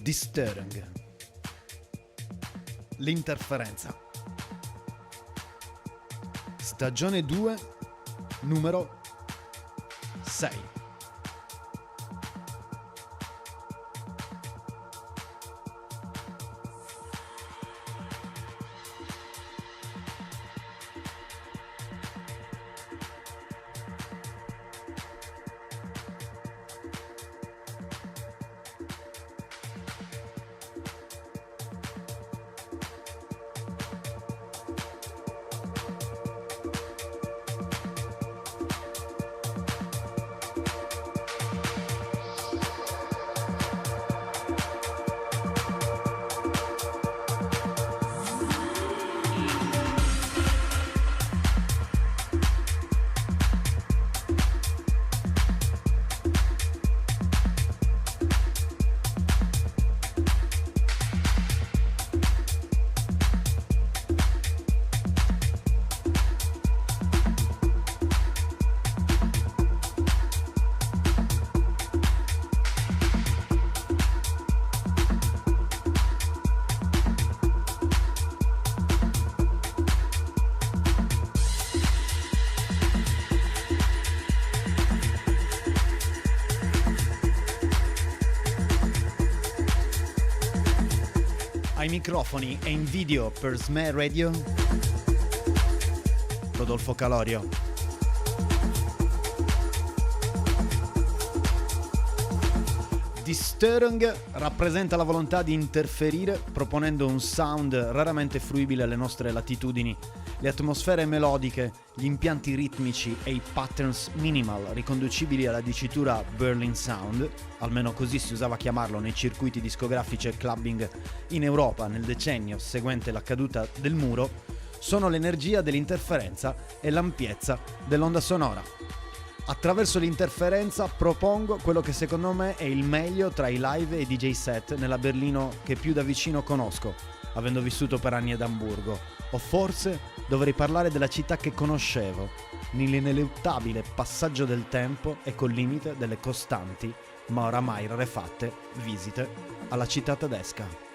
Disturbing. L'interferenza. Stagione 2, numero 6. Ai microfoni e in video per Sme Radio, Rodolfo Calorio. Disturbing rappresenta la volontà di interferire proponendo un sound raramente fruibile alle nostre latitudini, le atmosfere melodiche, gli impianti ritmici e i patterns minimal riconducibili alla dicitura Berlin Sound, almeno così si usava chiamarlo nei circuiti discografici e clubbing in Europa nel decennio seguente la caduta del muro, sono l'energia dell'interferenza e l'ampiezza dell'onda sonora. Attraverso l'interferenza propongo quello che secondo me è il meglio tra i live e i DJ set nella Berlino che più da vicino conosco, avendo vissuto per anni ad Amburgo. O forse dovrei parlare della città che conoscevo, nell'ineluttabile passaggio del tempo e col limite delle costanti, ma oramai rarefatte, visite alla città tedesca.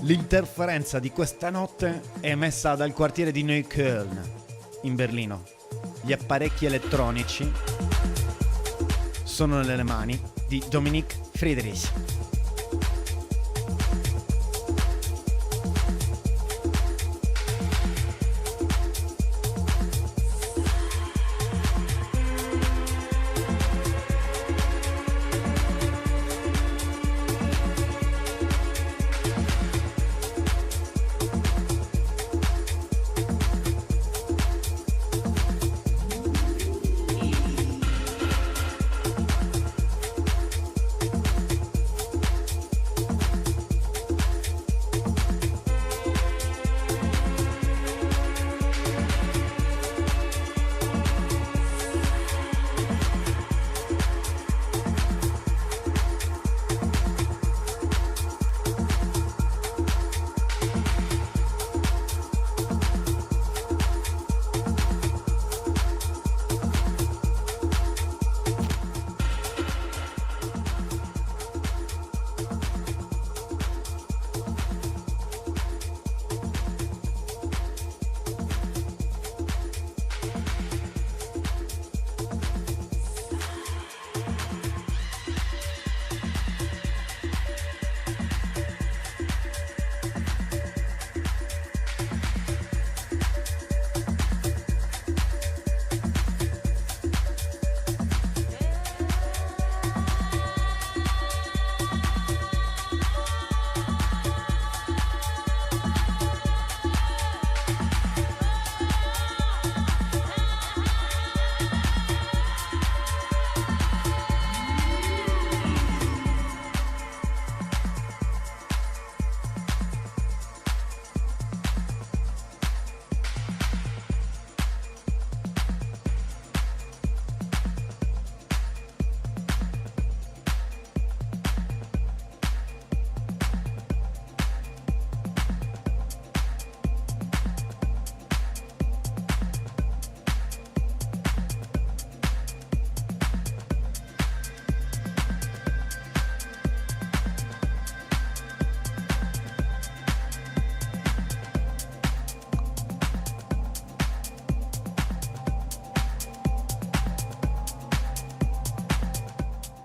L'interferenza di questa notte è emessa dal quartiere di Neukölln, in Berlino. Gli apparecchi elettronici sono nelle mani di Dominique Friedrich.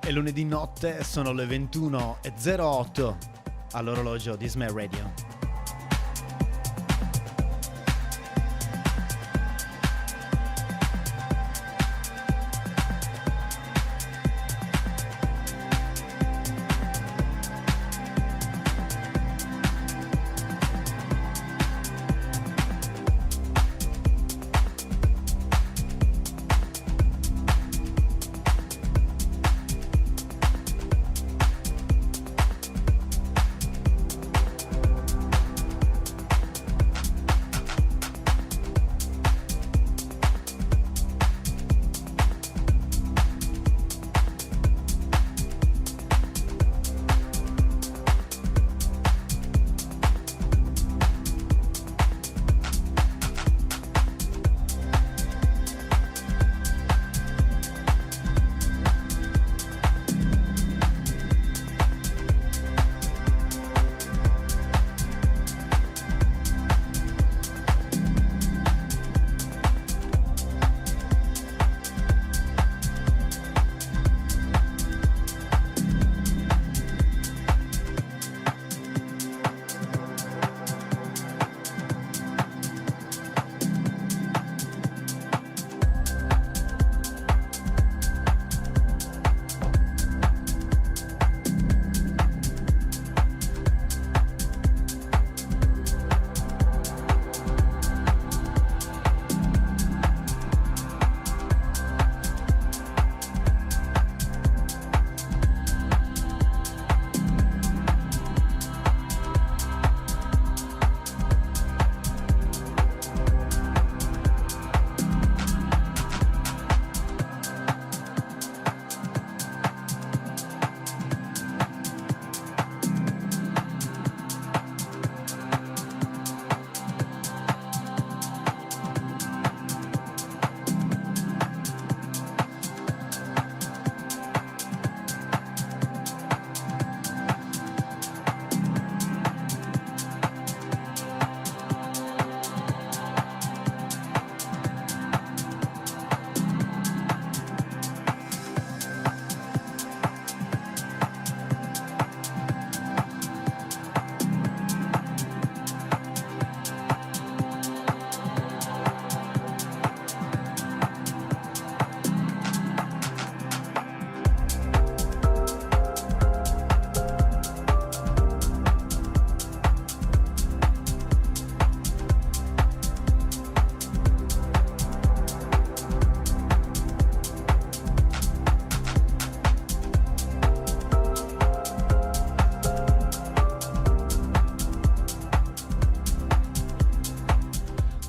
E lunedì notte sono le 21:08 all'orologio di Smell Radio.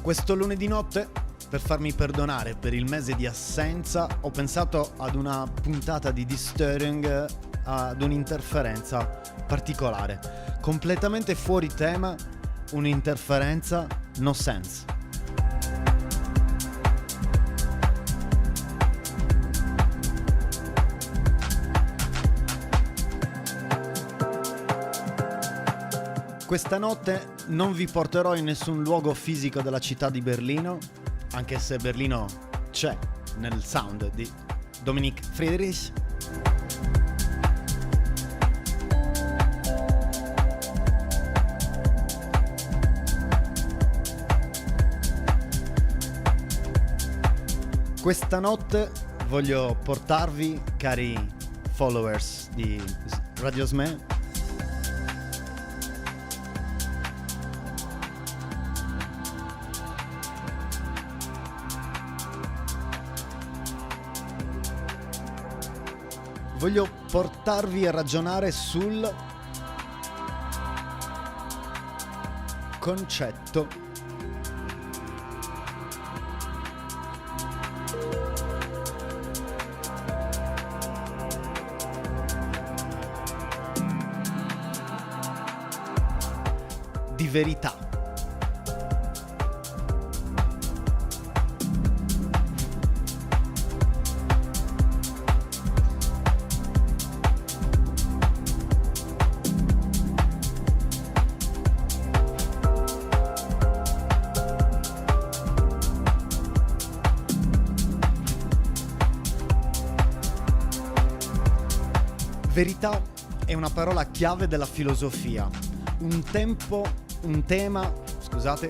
Questo lunedì notte, per farmi perdonare per il mese di assenza, ho pensato ad una puntata di Disturbing, ad un'interferenza particolare, completamente fuori tema, un'interferenza no sense. Questa notte non vi porterò in nessun luogo fisico della città di Berlino, anche se Berlino c'è nel sound di Dominique Friedrich. Questa notte voglio portarvi, cari followers di Radio Sme, voglio portarvi a ragionare sul concetto di verità. Verità è una parola chiave della filosofia, un tema,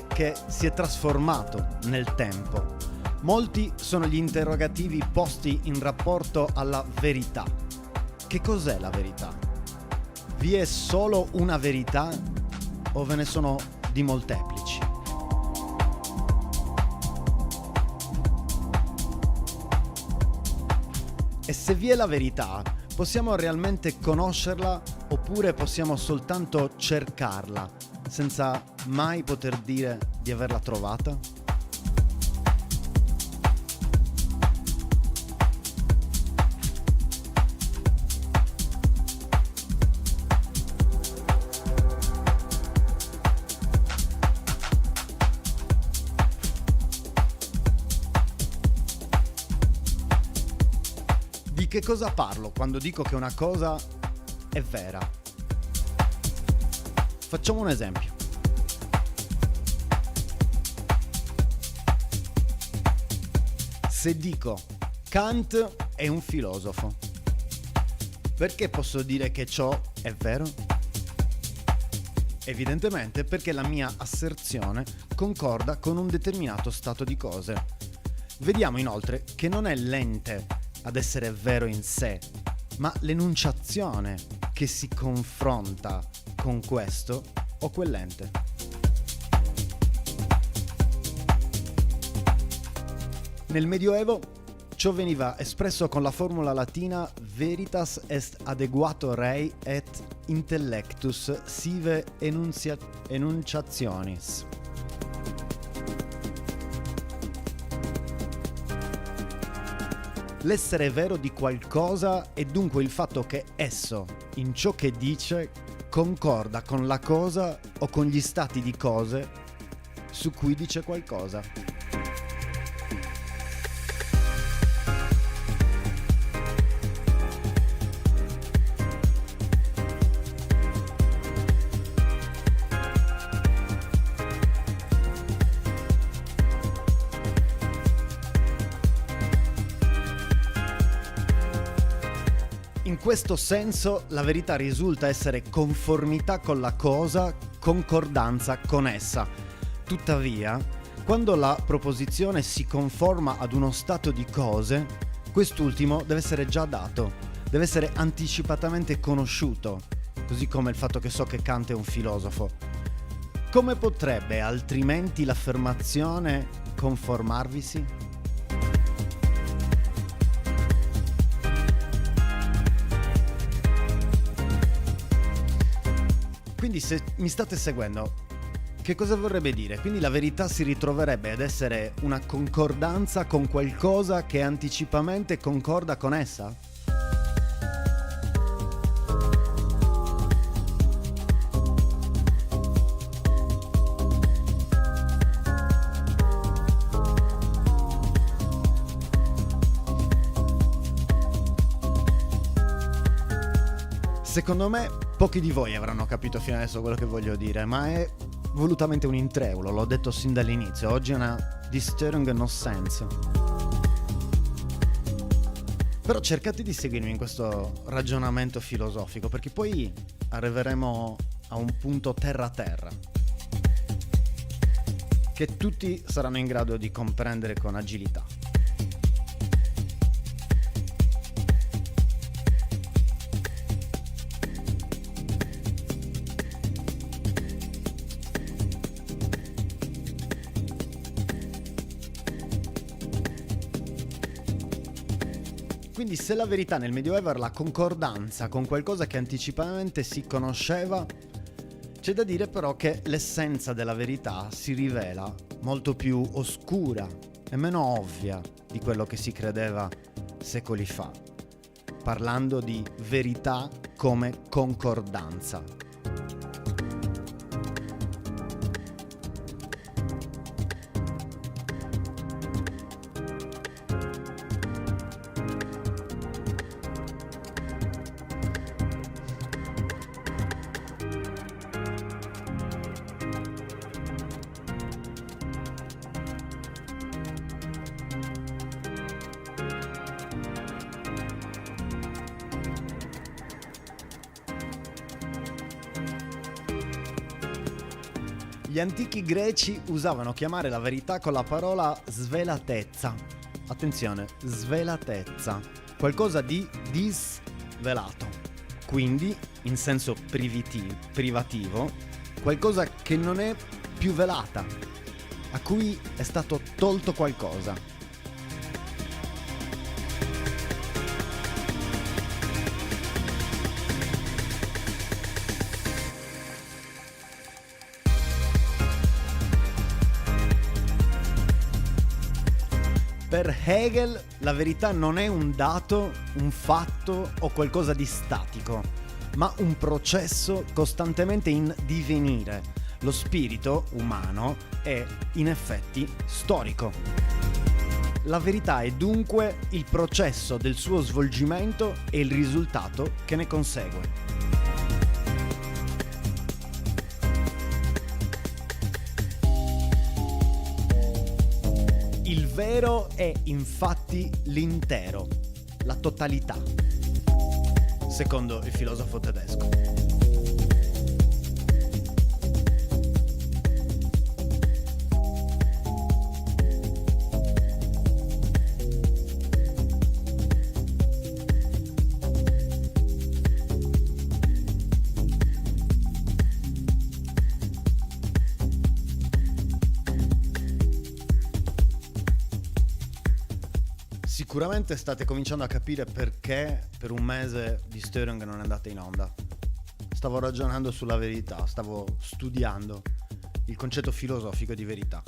che si è trasformato nel tempo. Molti sono gli interrogativi posti in rapporto alla verità. Che cos'è la verità? Vi è solo una verità o ve ne sono di molteplici? E se vi è la verità, possiamo realmente conoscerla oppure possiamo soltanto cercarla senza mai poter dire di averla trovata? Di che cosa parlo quando dico che una cosa è vera? Facciamo un esempio. Se dico Kant è un filosofo, perché posso dire che ciò è vero? Evidentemente perché la mia asserzione concorda con un determinato stato di cose. Vediamo inoltre che non è l'ente ad essere vero in sé, ma l'enunciazione che si confronta con questo o quell'ente. Nel Medioevo ciò veniva espresso con la formula latina veritas est adequato rei et intellectus sive enunciationis. L'essere vero di qualcosa è dunque il fatto che esso, in ciò che dice, concorda con la cosa o con gli stati di cose su cui dice qualcosa. In questo senso la verità risulta essere conformità con la cosa, concordanza con essa. Tuttavia, quando la proposizione si conforma ad uno stato di cose, quest'ultimo deve essere già dato, deve essere anticipatamente conosciuto, così come il fatto che so che Kant è un filosofo. Come potrebbe altrimenti l'affermazione conformarvisi? Quindi se mi state seguendo, che cosa vorrebbe dire? Quindi la verità si ritroverebbe ad essere una concordanza con qualcosa che anticipamente concorda con essa? Secondo me pochi di voi avranno capito fino adesso quello che voglio dire, ma è volutamente un intreulo, l'ho detto sin dall'inizio, oggi è una Disturbing no sense. Però cercate di seguirmi in questo ragionamento filosofico, perché poi arriveremo a un punto terra-terra, che tutti saranno in grado di comprendere con agilità. Quindi se la verità nel Medioevo era la concordanza con qualcosa che anticipatamente si conosceva, c'è da dire però che l'essenza della verità si rivela molto più oscura e meno ovvia di quello che si credeva secoli fa, parlando di verità come concordanza. Gli antichi greci usavano chiamare la verità con la parola svelatezza. Attenzione, svelatezza. Qualcosa di disvelato. Quindi, in senso privativo, qualcosa che non è più velata, a cui è stato tolto qualcosa. Per Hegel la verità non è un dato, un fatto o qualcosa di statico, ma un processo costantemente in divenire. Lo spirito umano è, in effetti, storico. La verità è dunque il processo del suo svolgimento e il risultato che ne consegue. Il vero è infatti l'intero, la totalità, secondo il filosofo tedesco. Sicuramente state cominciando a capire perché per un mese di Störing non è andata in onda. Stavo ragionando sulla verità, stavo studiando il concetto filosofico di verità.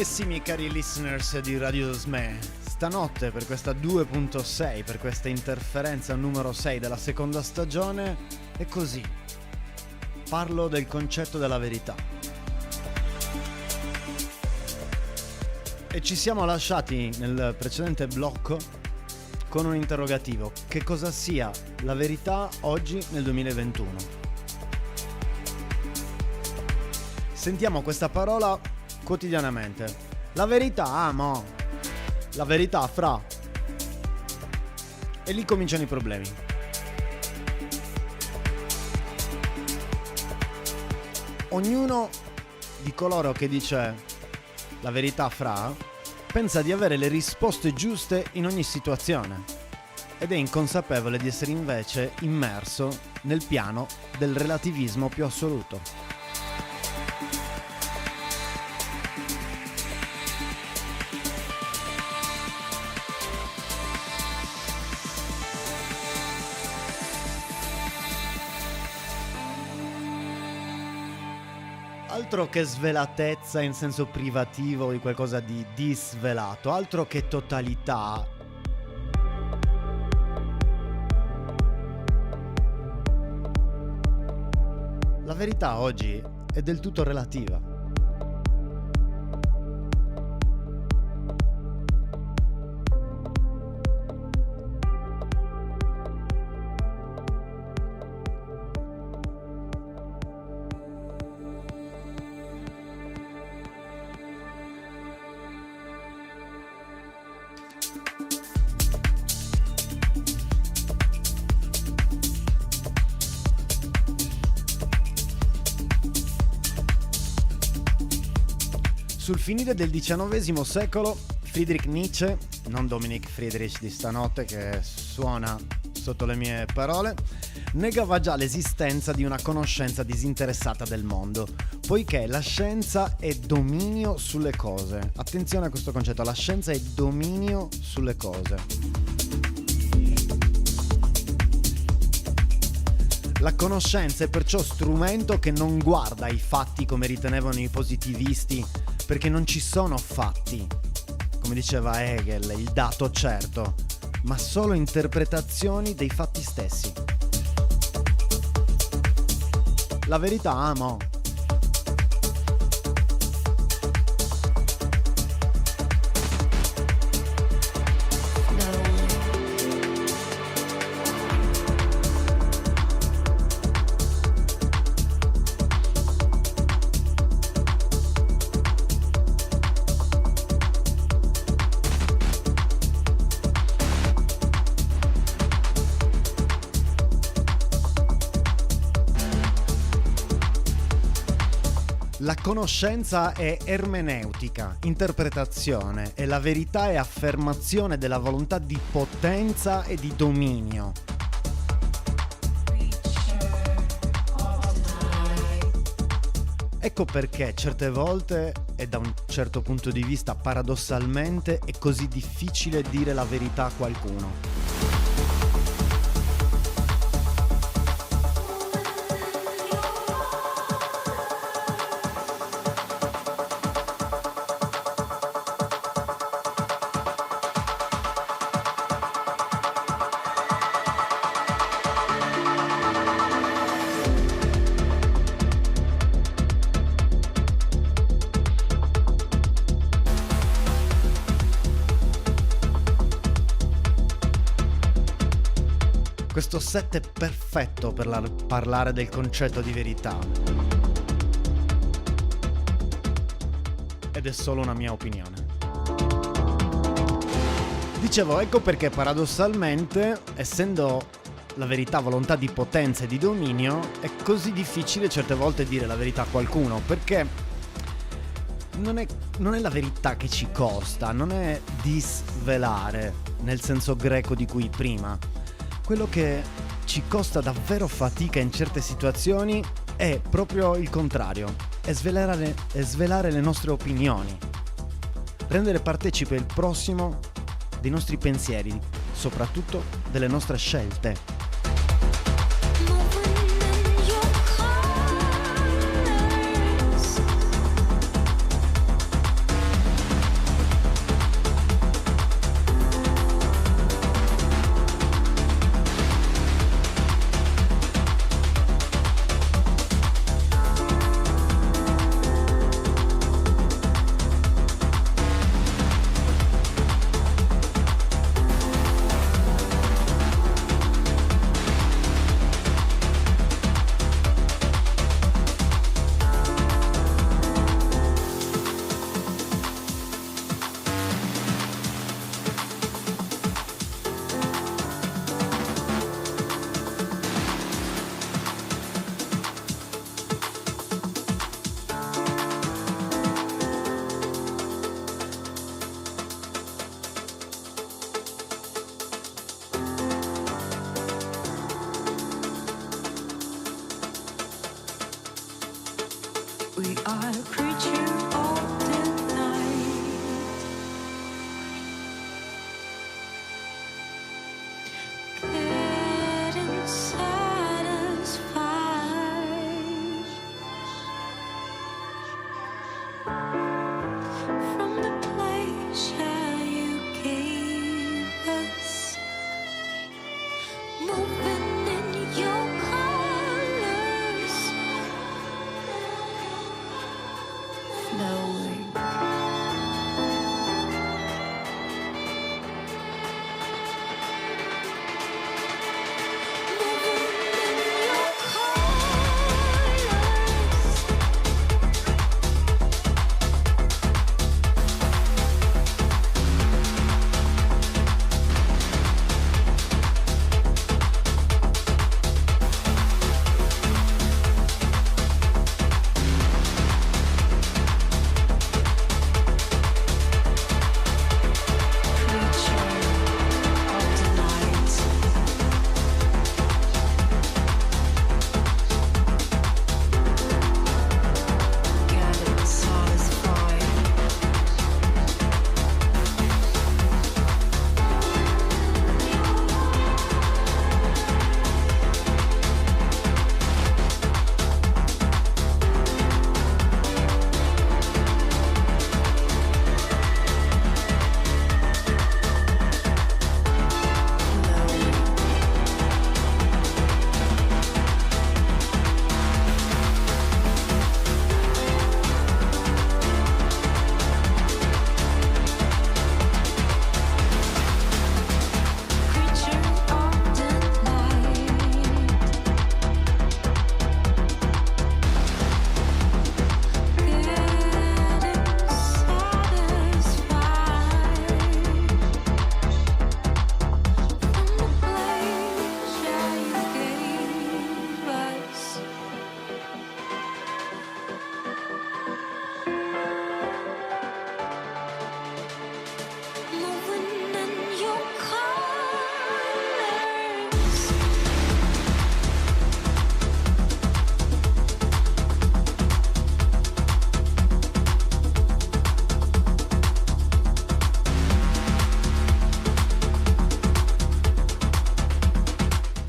E sì, miei cari listeners di Radio Sme, stanotte per questa 2.6, per questa interferenza numero 6 della seconda stagione, è così. Parlo del concetto della verità. E ci siamo lasciati nel precedente blocco con un interrogativo: che cosa sia la verità oggi nel 2021? Sentiamo questa parola quotidianamente. La verità, amo. La verità, fra. E lì cominciano i problemi. Ognuno di coloro che dice la verità, fra, pensa di avere le risposte giuste in ogni situazione ed è inconsapevole di essere invece immerso nel piano del relativismo più assoluto. Altro che svelatezza in senso privativo di qualcosa di disvelato, altro che totalità. La verità oggi è del tutto relativa. Sul finire del XIX secolo, Friedrich Nietzsche, non Dominic Friedrich di stanotte che suona sotto le mie parole, negava già l'esistenza di una conoscenza disinteressata del mondo, poiché la scienza è dominio sulle cose. Attenzione a questo concetto, la scienza è dominio sulle cose. La conoscenza è perciò strumento che non guarda i fatti come ritenevano i positivisti, perché non ci sono fatti, come diceva Hegel, il dato certo, ma solo interpretazioni dei fatti stessi. La verità, amo. La conoscenza è ermeneutica, interpretazione, e la verità è affermazione della volontà di potenza e di dominio. Ecco perché certe volte, e da un certo punto di vista paradossalmente, è così difficile dire la verità a qualcuno. Questo set è perfetto per parlare del concetto di verità. Ed è solo una mia opinione. Dicevo, ecco perché paradossalmente, essendo la verità volontà di potenza e di dominio, è così difficile certe volte dire la verità a qualcuno, perché non è la verità che ci costa, non è disvelare, nel senso greco di cui prima. Quello che ci costa davvero fatica in certe situazioni è proprio il contrario, è svelare le nostre opinioni, rendere partecipe il prossimo dei nostri pensieri, soprattutto delle nostre scelte.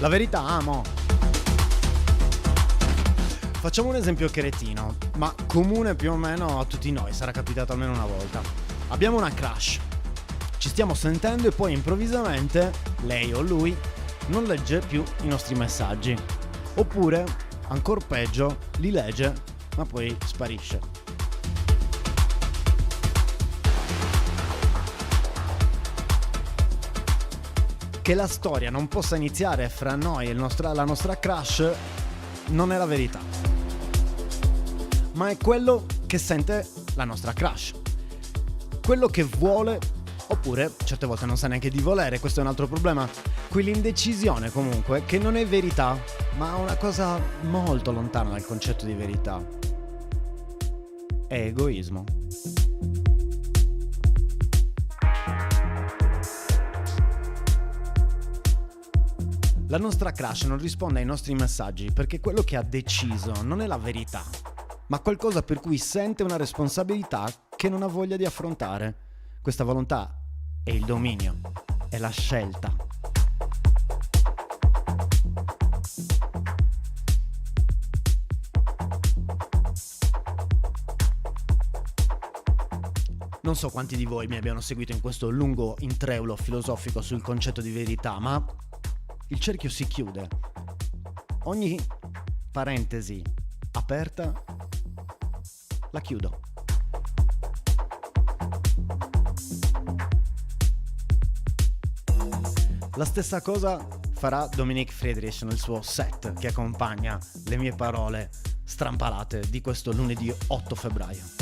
La verità, amo. Facciamo un esempio cretino, ma comune più o meno a tutti noi, sarà capitato almeno una volta. Abbiamo una crush, ci stiamo sentendo e poi improvvisamente lei o lui non legge più i nostri messaggi. Oppure, ancor peggio, li legge ma poi sparisce. Che la storia non possa iniziare fra noi e la nostra crush non è la verità, ma è quello che sente la nostra crush, quello che vuole, oppure certe volte non sa neanche di volere. Questo è un altro problema, quell'indecisione comunque che non è verità, ma una cosa molto lontana dal concetto di verità. È egoismo. La nostra crush non risponde ai nostri messaggi perché quello che ha deciso non è la verità, ma qualcosa per cui sente una responsabilità che non ha voglia di affrontare. Questa volontà è il dominio, è la scelta. Non so quanti di voi mi abbiano seguito in questo lungo intreulo filosofico sul concetto di verità, ma il cerchio si chiude. Ogni parentesi aperta la chiudo. La stessa cosa farà Dominique Friedrich nel suo set che accompagna le mie parole strampalate di questo lunedì 8 febbraio.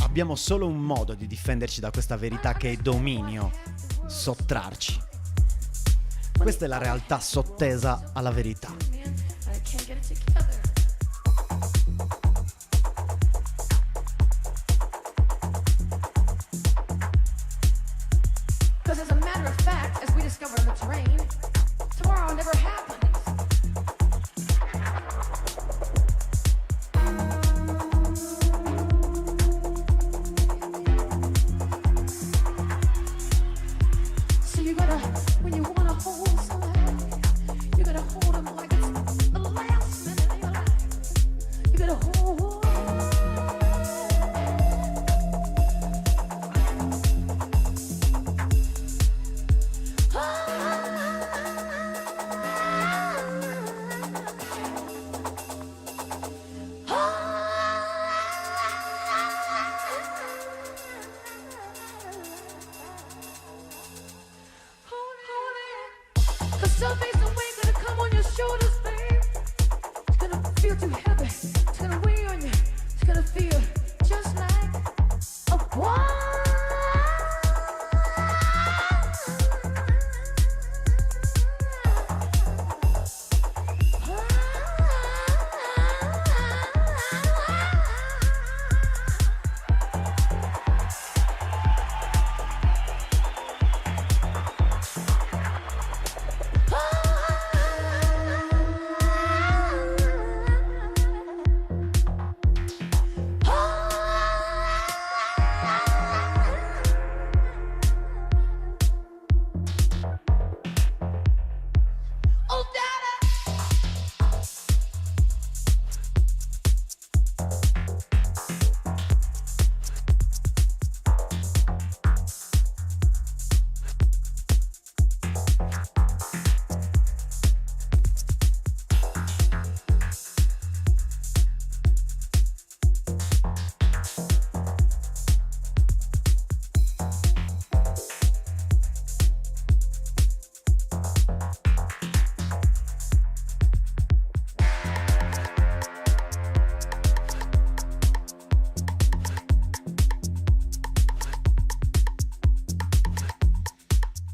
Abbiamo solo un modo di difenderci da questa verità che è dominio, sottrarci. Questa è la realtà sottesa alla verità.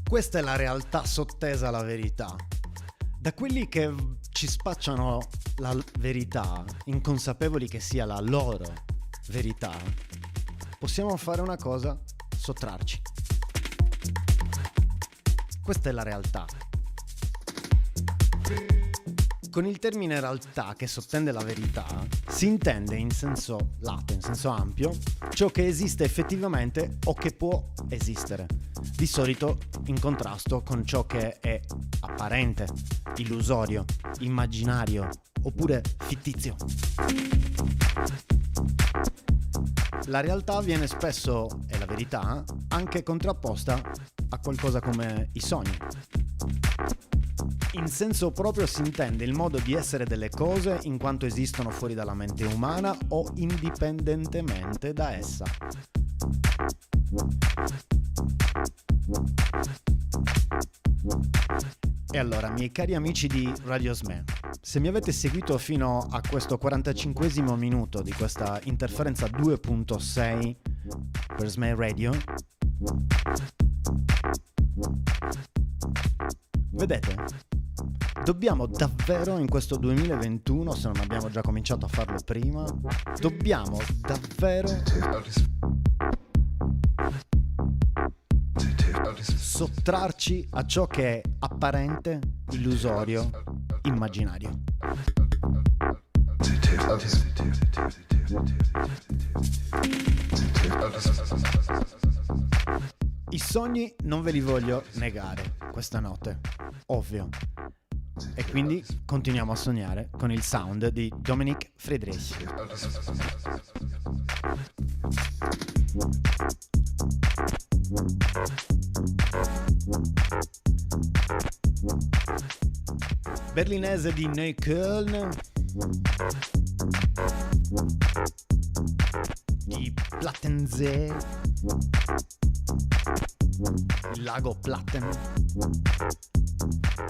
Questa è la realtà sottesa alla verità. Da quelli che ci spacciano la verità, inconsapevoli che sia la loro verità, possiamo fare una cosa: sottrarci. Questa è la realtà. Con il termine realtà, che sottende la verità, si intende in senso lato, in senso ampio, ciò che esiste effettivamente o che può esistere, di solito in contrasto con ciò che è apparente, illusorio, immaginario oppure fittizio. La realtà viene spesso, e la verità, anche contrapposta a qualcosa come i sogni. In senso proprio si intende il modo di essere delle cose in quanto esistono fuori dalla mente umana o indipendentemente da essa. E allora, miei cari amici di Radio SME, se mi avete seguito fino a questo 45esimo minuto di questa interferenza 2.6 per SME Radio, vedete? Dobbiamo davvero in questo 2021, se non abbiamo già cominciato a farlo prima, dobbiamo davvero sottrarci a ciò che è apparente, illusorio, immaginario. I sogni non ve li voglio negare questa notte, ovvio. E quindi continuiamo a sognare con il sound di Dominic Friedrich. Berlinese di Neukölln, di Plattensee, il lago Platten,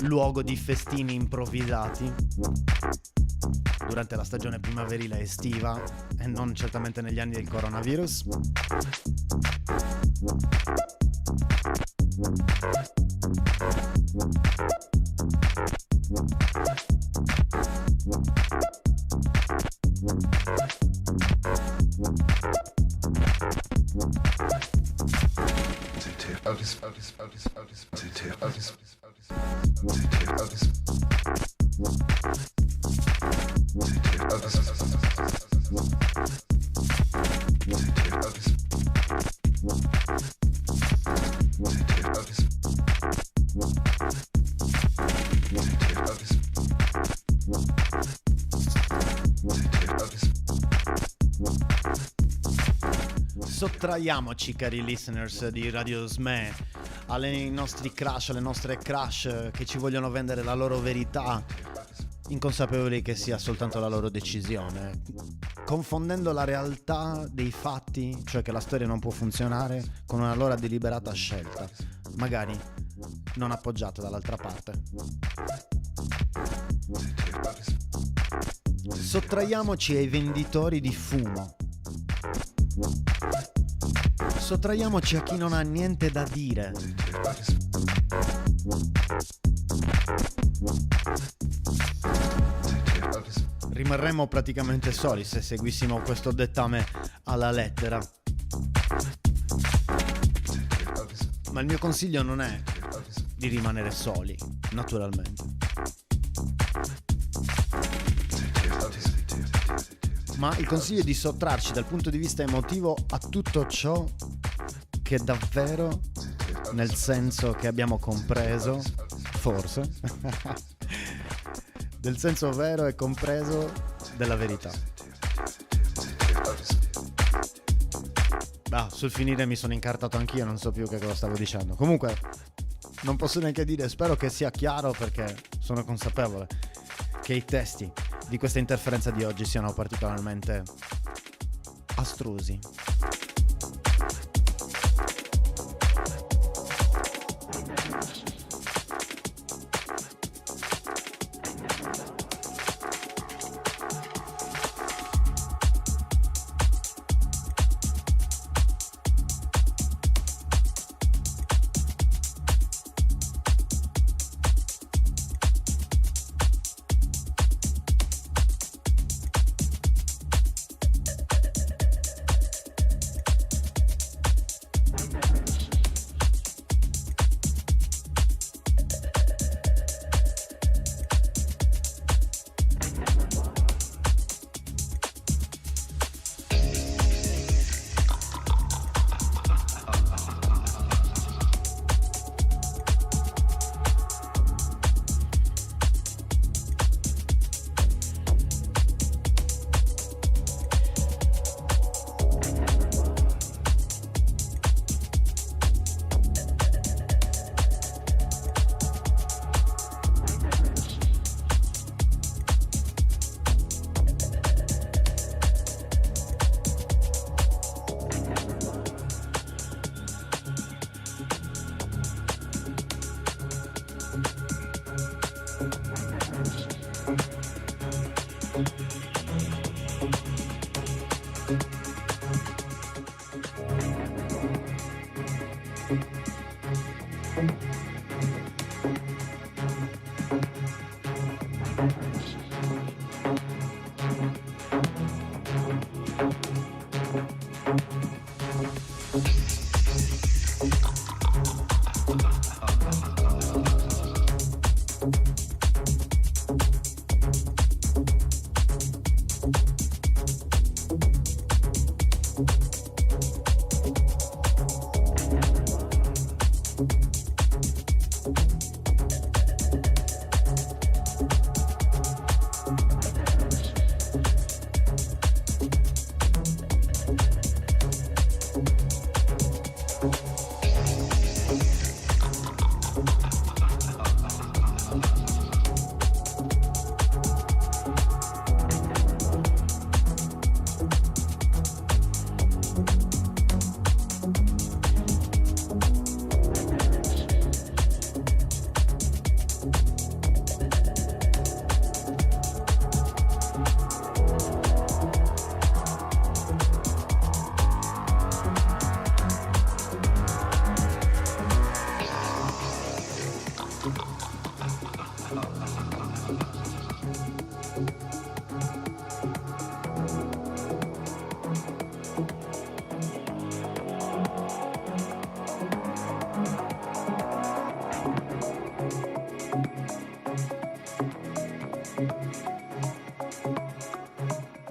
luogo di festini improvvisati durante la stagione primaverile e estiva e non certamente negli anni del coronavirus. Sottraiamoci, cari listeners di Radio SME, ai nostri crush, alle nostre crush che ci vogliono vendere la loro verità, inconsapevoli che sia soltanto la loro decisione, confondendo la realtà dei fatti, cioè che la storia non può funzionare, con una loro deliberata scelta, magari non appoggiata dall'altra parte. Sottraiamoci ai venditori di fumo. Sottraiamoci a chi non ha niente da dire. Rimarremmo praticamente soli se seguissimo questo dettame alla lettera. Ma il mio consiglio non è di rimanere soli, naturalmente. Ma il consiglio è di sottrarci dal punto di vista emotivo a tutto ciò che davvero, nel senso che abbiamo compreso, forse, del senso vero e compreso della verità. Sul finire mi sono incartato anch'io, non so più che cosa stavo dicendo. Comunque, non posso neanche dire, spero che sia chiaro perché sono consapevole che i testi di questa interferenza di oggi siano particolarmente astrusi.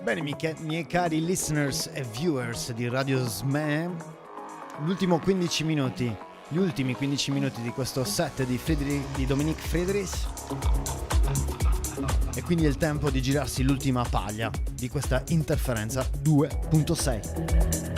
Bene, miei cari listeners e viewers di Radio SME, gli ultimi 15 minuti di questo set di Dominique Friedrich, e quindi è il tempo di girarsi l'ultima paglia di questa interferenza 2.6.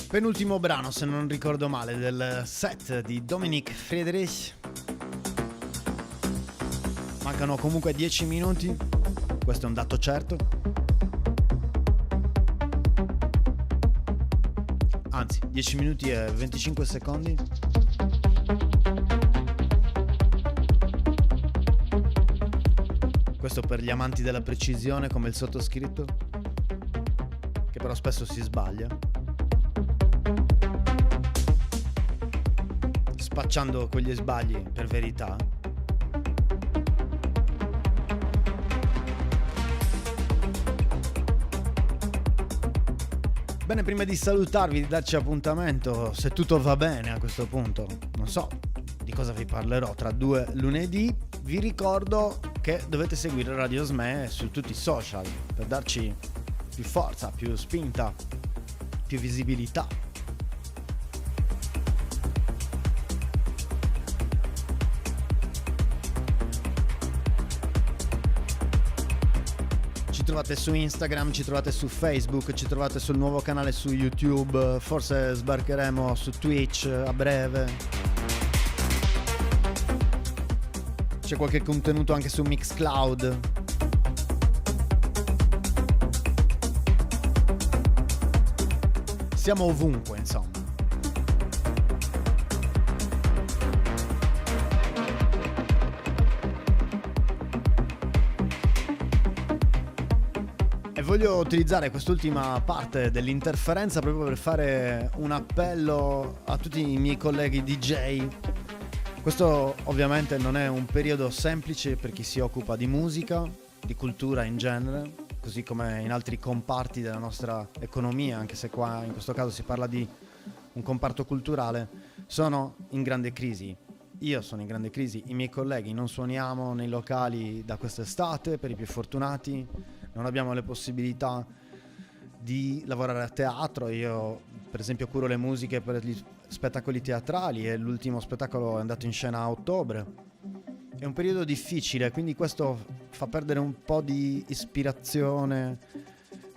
Penultimo brano, se non ricordo male, del set di Dominic Friedrich. Mancano comunque 10 minuti, questo è un dato certo. Anzi, 10 minuti e 25 secondi. Questo per gli amanti della precisione come il sottoscritto, che però spesso si sbaglia, spacciando quegli sbagli per verità. Bene, prima di salutarvi, di darci appuntamento, se tutto va bene a questo punto, non so di cosa vi parlerò tra 2 lunedì, vi ricordo che dovete seguire Radio SME su tutti i social per darci più forza, più spinta, più visibilità. Ci trovate su Instagram, ci trovate su Facebook, ci trovate sul nuovo canale su YouTube, forse sbarcheremo su Twitch a breve. C'è qualche contenuto anche su Mixcloud. Siamo ovunque, insomma. E voglio utilizzare quest'ultima parte dell'interferenza proprio per fare un appello a tutti i miei colleghi DJ. Questo ovviamente non è un periodo semplice per chi si occupa di musica, di cultura in genere, così come in altri comparti della nostra economia, anche se qua in questo caso si parla di un comparto culturale, sono in grande crisi. Io sono in grande crisi, i miei colleghi non suoniamo nei locali da quest'estate per i più fortunati, non abbiamo le possibilità di lavorare a teatro. Io per esempio curo le musiche per gli spettacoli teatrali e l'ultimo spettacolo è andato in scena a ottobre. È un periodo difficile, quindi questo fa perdere un po' di ispirazione,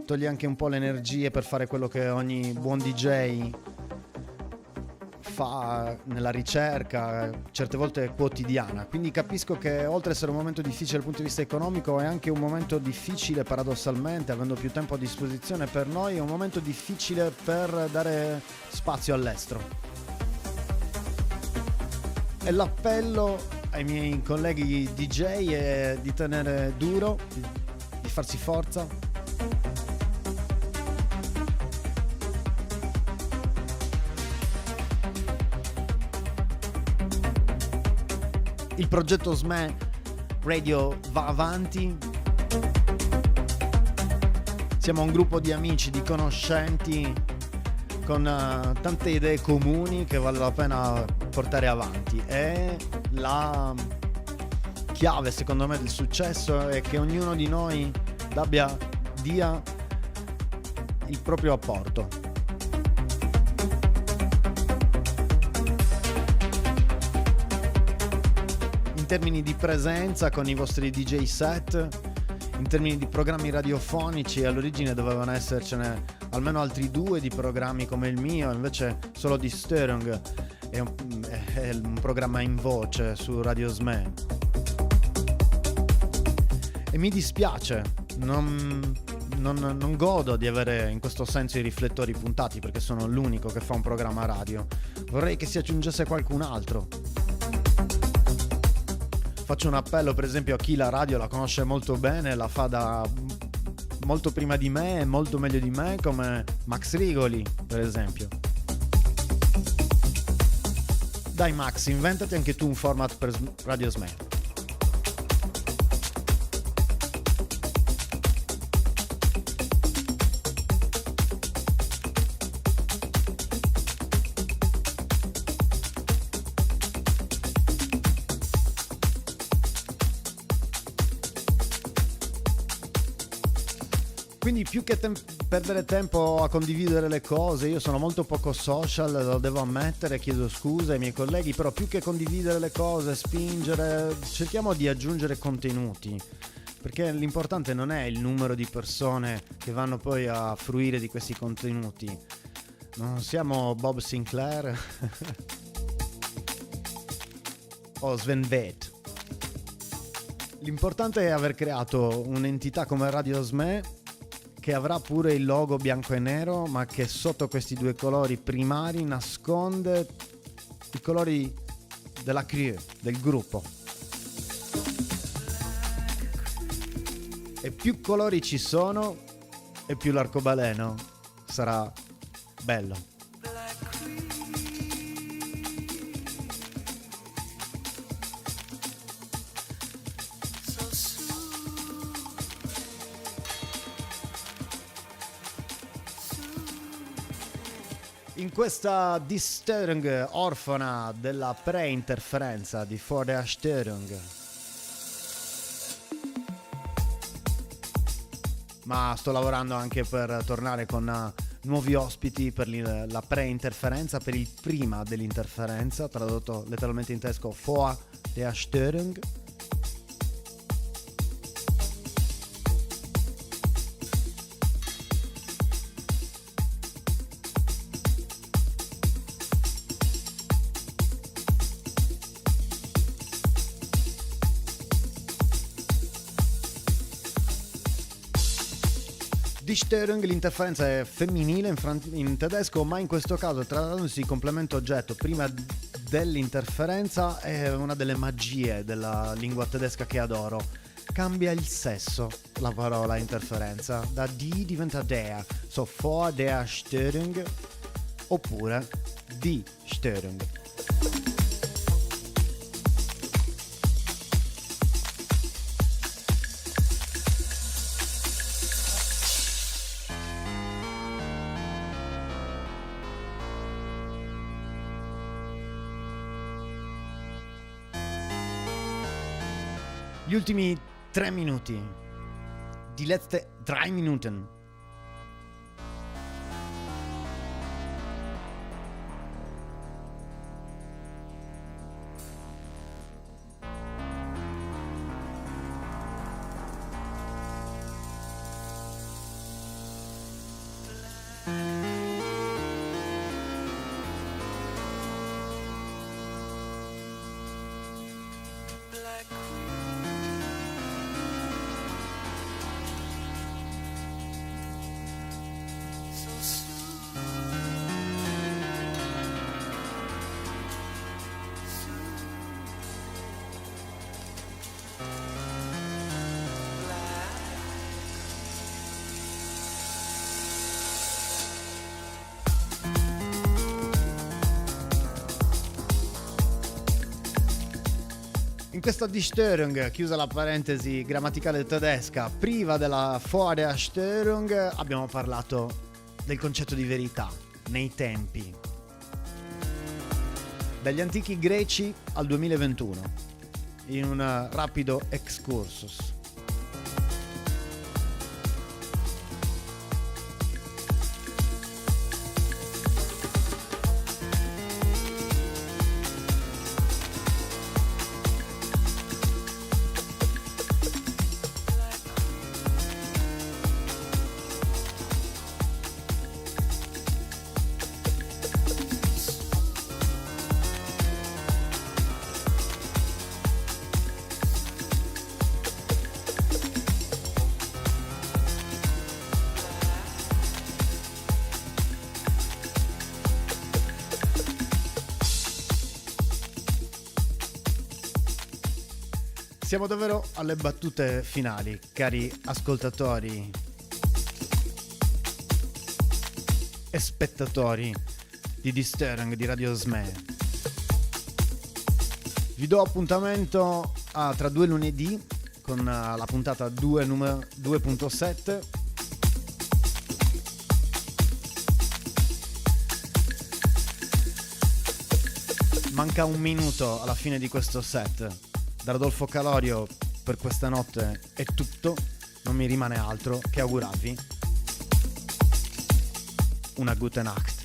toglie anche un po' le energie per fare quello che ogni buon DJ fa nella ricerca, certe volte quotidiana. Quindi capisco che oltre ad essere un momento difficile dal punto di vista economico, è anche un momento difficile paradossalmente, avendo più tempo a disposizione per noi, è un momento difficile per dare spazio all'estero. E l'appello ai miei colleghi DJ è di tenere duro, di farsi forza. Il progetto SME Radio va avanti. Siamo un gruppo di amici, di conoscenti con tante idee comuni che vale la pena portare avanti. E la chiave secondo me del successo è che ognuno di noi dia il proprio apporto. In termini di presenza con i vostri DJ set, in termini di programmi radiofonici, all'origine dovevano essercene almeno altri 2 di programmi come il mio, invece solo di Störung è un programma in voce su Radio SME. E mi dispiace, non godo di avere in questo senso i riflettori puntati perché sono l'unico che fa un programma radio. Vorrei che si aggiungesse qualcun altro. Faccio un appello per esempio a chi la radio la conosce molto bene, la fa da molto prima di me e molto meglio di me, come Max Rigoli per esempio. Dai Max, inventati anche tu un format per Radio SME. Quindi più che perdere tempo a condividere le cose, io sono molto poco social, lo devo ammettere, chiedo scusa ai miei colleghi, però più che condividere le cose, spingere, cerchiamo di aggiungere contenuti, perché l'importante non è il numero di persone che vanno poi a fruire di questi contenuti, Non siamo Bob Sinclair o Sven Väth. L'importante è aver creato un'entità come Radio Sme che avrà pure il logo bianco e nero, ma che sotto questi due colori primari nasconde i colori della crew, del gruppo. E più colori ci sono e più l'arcobaleno sarà bello. In questa Die-Störung orfana della pre-interferenza di Vor der Störung. Ma sto lavorando anche per tornare con nuovi ospiti per la pre-interferenza, per il prima dell'interferenza, tradotto letteralmente in tedesco Vor der Störung. Die Störung, l'interferenza è femminile in tedesco, ma in questo caso trattandosi di complemento oggetto prima dell'interferenza è una delle magie della lingua tedesca che adoro. Cambia il sesso la parola interferenza, da die diventa der, so vor der Störung oppure die Störung. Gli ultimi 3 minuti. Die letzte 3 Minuten. In questa Die Störung, chiusa la parentesi grammaticale tedesca, priva della Vor der Störung, abbiamo parlato del concetto di verità nei tempi. Dagli antichi greci al 2021, in un rapido excursus. Siamo davvero alle battute finali, cari ascoltatori e spettatori di Die Störung di Radio Sme. Vi do appuntamento tra 2 lunedì con la puntata 2.7. Manca un minuto alla fine di questo set. Da Rodolfo Calorio per questa notte è tutto, non mi rimane altro che augurarvi una gute Nacht.